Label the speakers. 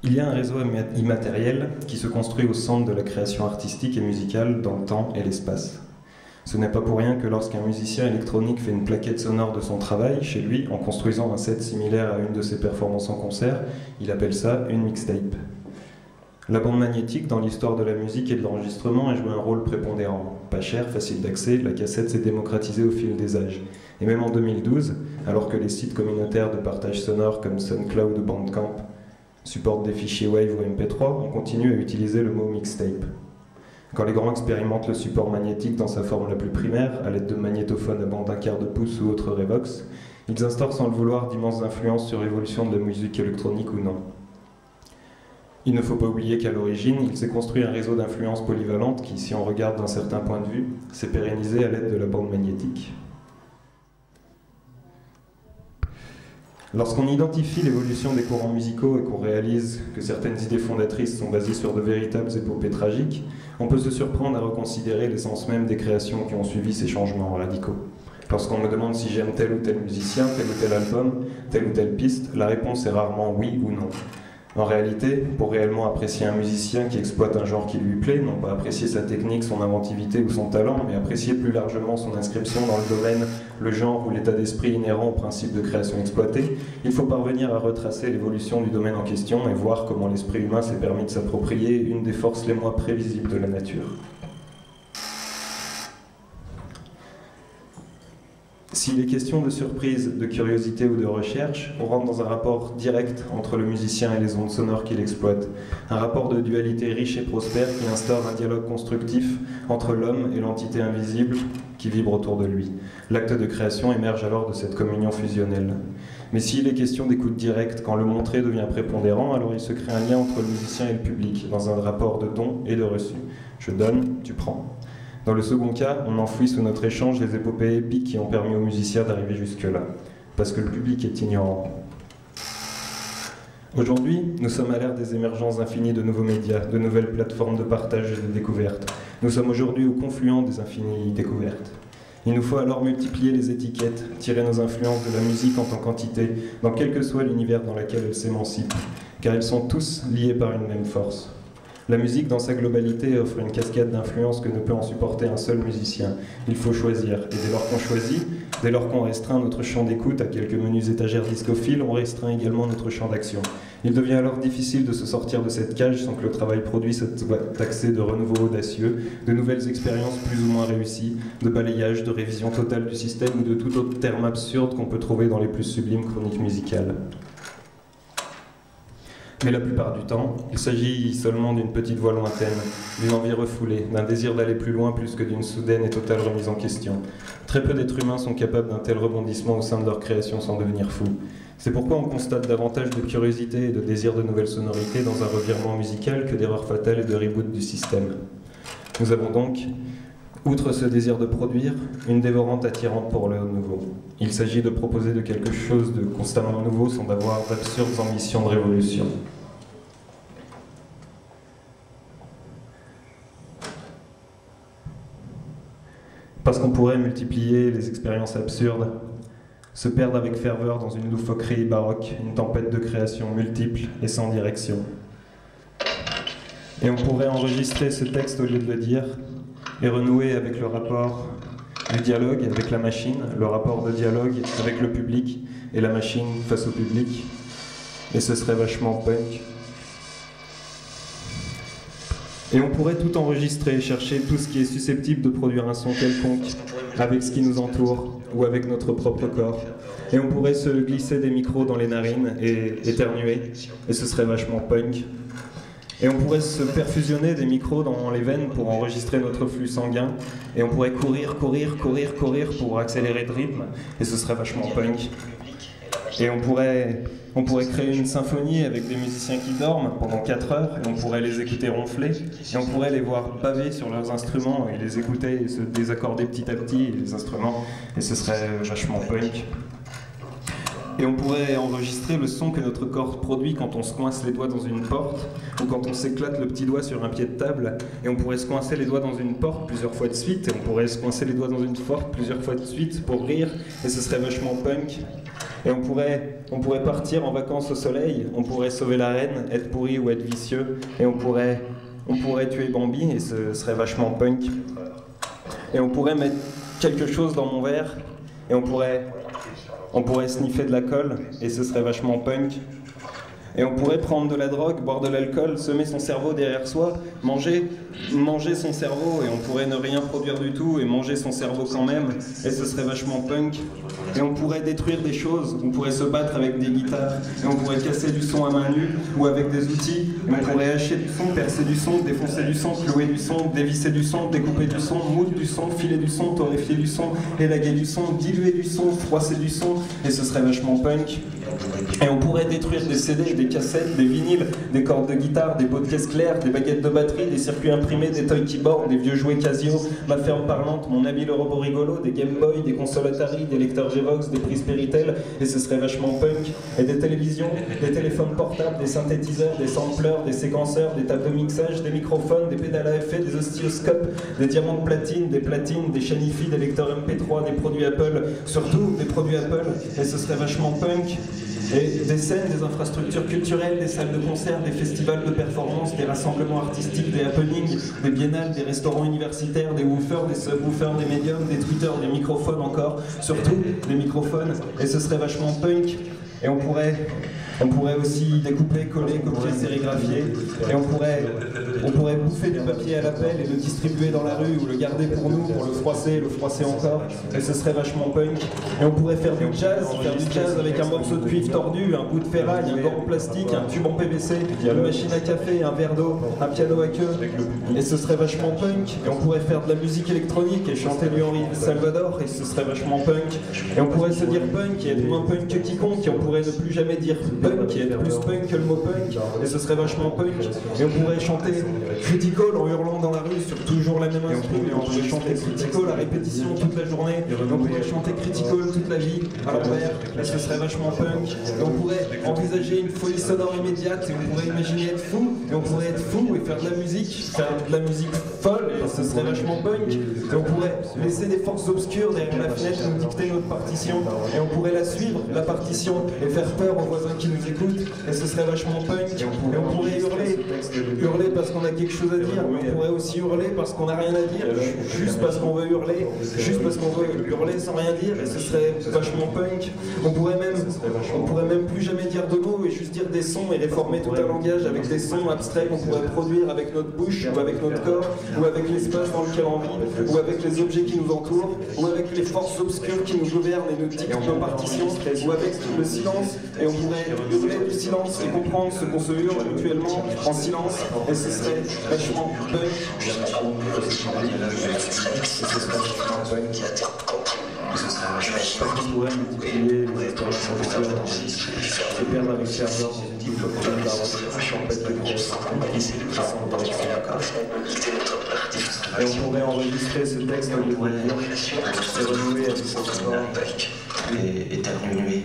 Speaker 1: Il y a un réseau immatériel qui se construit au centre de la création artistique et musicale dans le temps et l'espace. Ce n'est pas pour rien que lorsqu'un musicien électronique fait une plaquette sonore de son travail chez lui en construisant un set similaire à une de ses performances en concert, il appelle ça une mixtape. La bande magnétique dans l'histoire de la musique et de l'enregistrement a joué un rôle prépondérant. Pas cher, facile d'accès, la cassette s'est démocratisée au fil des âges. Et même en 2012, alors que les sites communautaires de partage sonore comme SoundCloud ou Bandcamp supportent des fichiers Wave ou MP3, on continue à utiliser le mot mixtape. Quand les grands expérimentent le support magnétique dans sa forme la plus primaire, à l'aide de magnétophones à bande d'1/4 de pouce ou autres Revox, ils instaurent sans le vouloir d'immenses influences sur l'évolution de la musique électronique ou non. Il ne faut pas oublier qu'à l'origine, il s'est construit un réseau d'influences polyvalentes qui, si on regarde d'un certain point de vue, s'est pérennisé à l'aide de la bande magnétique. Lorsqu'on identifie l'évolution des courants musicaux et qu'on réalise que certaines idées fondatrices sont basées sur de véritables épopées tragiques, on peut se surprendre à reconsidérer l'essence même des créations qui ont suivi ces changements radicaux. Lorsqu'on me demande si j'aime tel ou tel musicien, tel ou tel album, telle ou telle piste, la réponse est rarement oui ou non. En réalité, pour réellement apprécier un musicien qui exploite un genre qui lui plaît, non pas apprécier sa technique, son inventivité ou son talent, mais apprécier plus largement son inscription dans le domaine, le genre ou l'état d'esprit inhérent au principe de création exploitée, il faut parvenir à retracer l'évolution du domaine en question et voir comment l'esprit humain s'est permis de s'approprier une des forces les moins prévisibles de la nature. S'il est question de surprise, de curiosité ou de recherche, on rentre dans un rapport direct entre le musicien et les ondes sonores qu'il exploite. Un rapport de dualité riche et prospère qui instaure un dialogue constructif entre l'homme et l'entité invisible qui vibre autour de lui. L'acte de création émerge alors de cette communion fusionnelle. Mais s'il est question d'écoute directe, quand le montré devient prépondérant, alors il se crée un lien entre le musicien et le public, dans un rapport de don et de reçu. Je donne, tu prends. Dans le second cas, on enfouit sous notre échange les épopées épiques qui ont permis aux musiciens d'arriver jusque-là, parce que le public est ignorant. Aujourd'hui, nous sommes à l'ère des émergences infinies de nouveaux médias, de nouvelles plateformes de partage et de découverte. Nous sommes aujourd'hui au confluent des infinies découvertes. Il nous faut alors multiplier les étiquettes, tirer nos influences de la musique en tant qu'entité, dans quel que soit l'univers dans lequel elle s'émancipe, car ils sont tous liés par une même force. La musique, dans sa globalité, offre une cascade d'influences que ne peut en supporter un seul musicien. Il faut choisir. Et dès lors qu'on choisit, dès lors qu'on restreint notre champ d'écoute à quelques menus étagères discophiles, on restreint également notre champ d'action. Il devient alors difficile de se sortir de cette cage sans que le travail produit soit taxé de renouveau audacieux, de nouvelles expériences plus ou moins réussies, de balayage, de révision totale du système ou de tout autre terme absurde qu'on peut trouver dans les plus sublimes chroniques musicales. Mais la plupart du temps, il s'agit seulement d'une petite voix lointaine, d'une envie refoulée, d'un désir d'aller plus loin plus que d'une soudaine et totale remise en question. Très peu d'êtres humains sont capables d'un tel rebondissement au sein de leur création sans devenir fous. C'est pourquoi on constate davantage de curiosité et de désir de nouvelles sonorités dans un revirement musical que d'erreurs fatales et de reboot du système. Nous avons donc, outre ce désir de produire, une dévorante attirante pour le nouveau. Il s'agit de proposer de quelque chose de constamment nouveau sans avoir d'absurdes ambitions de révolution. Parce qu'on pourrait multiplier les expériences absurdes, se perdre avec ferveur dans une loufoquerie baroque, une tempête de création multiple et sans direction. Et on pourrait enregistrer ce texte au lieu de le dire, et renouer avec le rapport du dialogue avec la machine, le rapport de dialogue avec le public et la machine face au public. Et ce serait vachement punk. Et on pourrait tout enregistrer, chercher tout ce qui est susceptible de produire un son quelconque avec ce qui nous entoure ou avec notre propre corps. Et on pourrait se glisser des micros dans les narines et éternuer. Et ce serait vachement punk. Et on pourrait se perfusionner des micros dans les veines pour enregistrer notre flux sanguin. Et on pourrait courir pour accélérer le rythme. Et ce serait vachement punk. Et on pourrait créer une symphonie avec des musiciens qui dorment pendant 4 heures. Et on pourrait les écouter ronfler. Et on pourrait les voir baver sur leurs instruments et les écouter et se désaccorder petit à petit, les instruments. Et ce serait vachement punk. Et on pourrait enregistrer le son que notre corps produit quand on se coince les doigts dans une porte ou quand on s'éclate le petit doigt sur un pied de table. Et on pourrait se coincer les doigts dans une porte plusieurs fois de suite. Et on pourrait se coincer les doigts dans une porte plusieurs fois de suite pour rire. Et ce serait vachement punk. Et on pourrait partir en vacances au soleil, on pourrait sauver la reine, être pourri ou être vicieux, et on pourrait tuer Bambi, et ce serait vachement punk. Et on pourrait mettre quelque chose dans mon verre, et on pourrait sniffer de la colle, et ce serait vachement punk. Et on pourrait prendre de la drogue, boire de l'alcool, semer son cerveau derrière soi, manger son cerveau, et on pourrait ne rien produire du tout et manger son cerveau quand même, et ce serait vachement punk. Et on pourrait détruire des choses, on pourrait se battre avec des guitares, et on pourrait casser du son à main nue ou avec des outils, et on pourrait hacher du son, percer du son, défoncer du son, clouer du son, dévisser du son, découper du son, moudre du son, filer du son, torréfier du son, élaguer du son, diluer du son, froisser du son, et ce serait vachement punk. Et on pourrait détruire des CD, des cassettes, des vinyles, des cordes de guitare, des pots de caisse claire, des baguettes de batterie, des circuits imprimés, des toy keyboards, des vieux jouets Casio, ma ferme parlante, mon habile robot rigolo, des Game Boy, des consoles Atari, des lecteurs Gevox, des prises Péritel, et ce serait vachement punk. Et des télévisions, des téléphones portables, des synthétiseurs, des sampleurs, des séquenceurs, des tables de mixage, des microphones, des pédales à effet, des oscilloscopes, des diamants de platine, des chaînes hi-fi, des lecteurs MP3, des produits Apple, surtout des produits Apple, et ce serait vachement punk. Et des scènes, des infrastructures culturelles, des salles de concert, des festivals de performance, des rassemblements artistiques, des happenings, des biennales, des restaurants universitaires, des woofers, des subwoofers, des médiums, des tweeters, des microphones encore, surtout des microphones, et ce serait vachement punk. Et on pourrait aussi découper, coller, copier, sérigraphier, et on pourrait bouffer du papier à la pelle et le distribuer dans la rue ou le garder pour nous, pour le froisser encore, et ce serait vachement punk. Et on pourrait faire du jazz avec un morceau de cuivre tordu, un bout de ferraille, un gant en plastique, un tube en PVC, une machine à café, un verre d'eau, un piano à queue, et ce serait vachement punk. Et on pourrait faire de la musique électronique et chanter du Henri Salvador, et ce serait vachement punk. Et on pourrait se dire punk et être moins punk que quiconque, et on pourrait ne plus jamais dire punk et être plus punk que le mot punk, et ce serait vachement punk. Et on pourrait chanter Critical en hurlant dans la rue sur toujours la même instru, et on pourrait chanter Critical à répétition toute la journée, et on pourrait chanter Critical toute la vie à l'envers, et ce serait vachement punk. Et on pourrait envisager une folie sonore immédiate, et on pourrait imaginer être fou, et on pourrait être fou et faire de la musique folle, et ce serait vachement punk. Et on pourrait laisser des forces obscures derrière la fenêtre nous dicter notre partition, et on pourrait la suivre, la partition, et faire peur aux voisins qui nous écoutent, et ce serait vachement punk. Et on pourrait hurler parce qu'on a quelque chose à dire, mais on pourrait aussi hurler parce qu'on n'a rien à dire, juste parce qu'on veut hurler, sans rien dire, et ce serait vachement punk. On pourrait même plus jamais dire de mots et juste dire des sons et réformer tout un langage avec des sons abstraits qu'on pourrait produire avec notre bouche, ou avec notre corps, ou avec l'espace dans lequel on vit, ou avec les objets qui nous entourent, ou avec les forces obscures qui nous gouvernent et nous dictent nos partitions, ou avec le silence, et on pourrait hurler du silence et comprendre ce qu'on se hurle mutuellement en silence, et ce serait vachement punk. Parce qu'on pourrait multiplier les expériences sociales, se perdre avec ferveur dans une boucle de champêtre de grosse, et on pourrait enregistrer ce texte de voyage et renouer avec son corps
Speaker 2: et éternuer.